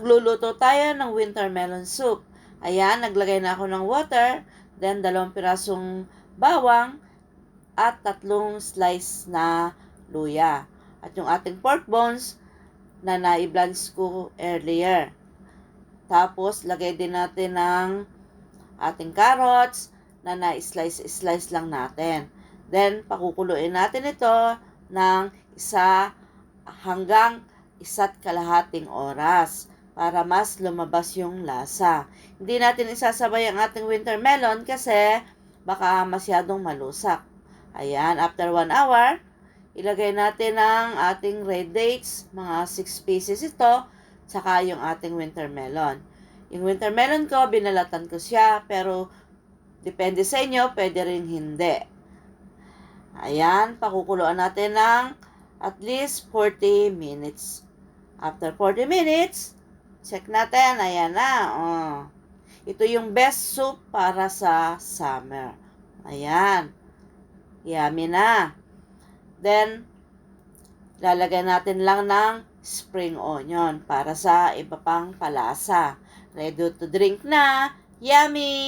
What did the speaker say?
Magluluto tayo ng winter melon soup. Ayan, naglagay na ako ng water, then 2 pirasong bawang, at 3 slice na luya. At yung ating pork bones na na-blanch ko earlier. Tapos, lagay din natin ng ating carrots na na-slice lang natin. Then, pakukuluin natin ito ng 1 hanggang 1.5 oras para mas lumabas yung lasa. Hindi natin isasabay ang ating winter melon kasi baka masyadong malusak. Ayan, after 1 hour, ilagay natin ang ating red dates, mga 6 pieces ito, saka yung ating winter melon. Yung winter melon ko, binalatan ko siya, pero depende sa inyo, pwede rin hindi. Ayan, pakukuluan natin ng at least 40 minutes. After 40 minutes, check natin, ayan na. Oh. Ito yung best soup para sa summer. Ayan. Yummy na. Then, lalagyan natin lang ng spring onion para sa iba pang palasa. Ready to drink na. Yummy!